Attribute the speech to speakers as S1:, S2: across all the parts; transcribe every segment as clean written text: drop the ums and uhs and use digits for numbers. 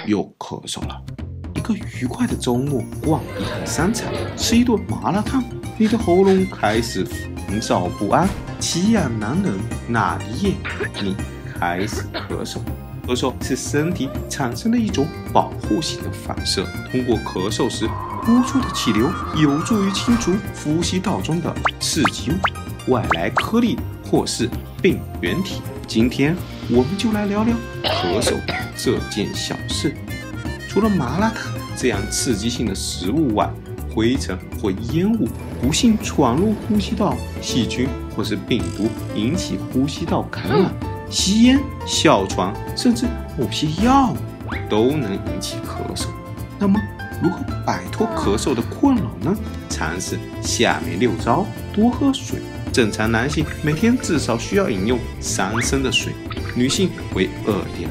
S1: 又咳嗽了。一个愉快的周末，逛一趟商场，吃一顿麻辣烫，你的喉咙开始烦躁不安，奇痒难忍。那一夜，你开始咳嗽。咳嗽是身体产生的一种保护性的反射，通过咳嗽时呼出的气流有助于清除呼吸道中的刺激物、外来颗粒或是病原体。今天我们就来聊聊咳嗽这件小事。除了麻辣烫这样刺激性的食物外，灰尘或烟雾不幸闯入呼吸道，细菌或是病毒引起呼吸道感染，吸烟、哮喘，甚至某些药物都能引起咳嗽。那么，如何摆脱咳嗽的困扰呢？尝试下面6招：多喝水。正常男性每天至少需要饮用3升的水，女性为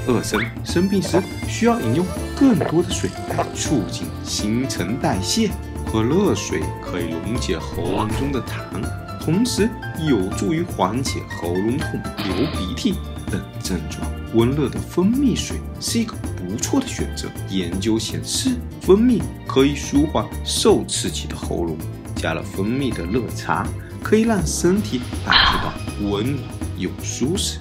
S1: 2.2升。生病时需要饮用更多的水来促进新陈代谢。喝热水可以溶解喉咙中的痰，同时有助于缓解喉咙痛、流鼻涕等症状。温热的分泌水是一个不错的选择。研究显示，分泌可以舒缓受刺激的喉咙。加了分泌的热茶可以让身体感觉到温暖又舒适。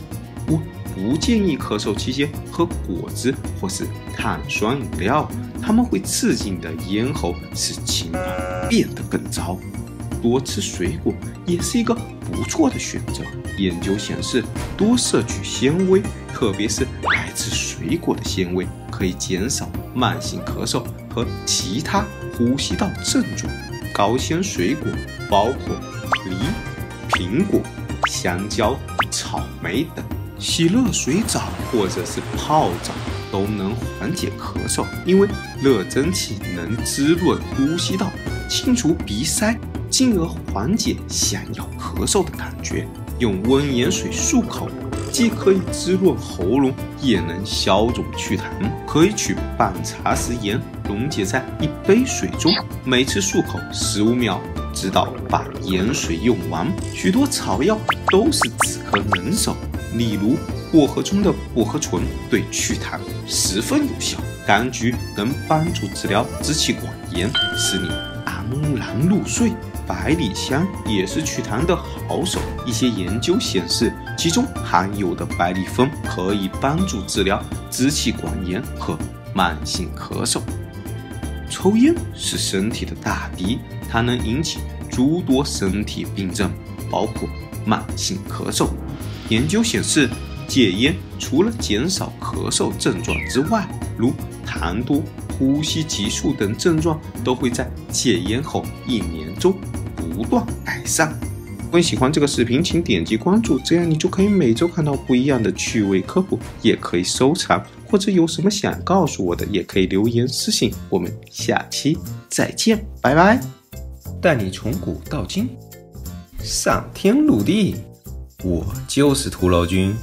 S1: 我不建议咳嗽期间喝果汁或是碳酸饮料，它们会刺激你的咽喉，使情况变得更糟。多吃水果也是一个不错的选择。研究显示，多摄取纤维，特别是来自水果的纤维，可以减少慢性咳嗽和其他呼吸道症状。高纤水果包括梨、苹果、香蕉、草莓等。洗热水澡或者是泡澡都能缓解咳嗽，因为热蒸汽能滋润呼吸道，清除鼻塞，进而缓解想要咳嗽的感觉。用温盐水漱口，既可以滋润喉咙，也能消肿祛痰。可以取半茶匙盐溶解在1杯水中，每次漱口15秒，直到把盐水用完。许多草药都是止咳能手，例如薄荷中的薄荷醇对祛痰十分有效，柑橘能帮助治疗支气管炎，使你安然入睡。百里香也是祛痰的好手，一些研究显示，其中含有的百里酚可以帮助治疗支气管炎和慢性咳嗽。抽烟是身体的大敌，它能引起诸多身体病症，包括慢性咳嗽。研究显示，戒烟除了减少咳嗽症状之外，如痰多、呼吸急促等症状都会在戒烟后1年中不断改善。如果你喜欢这个视频，请点击关注，这样你就可以每周看到不一样的趣味科普，也可以收藏，或者有什么想告诉我的，也可以留言私信。我们下期再见，拜拜。带你从古到今，上天入地，我就是屠老君。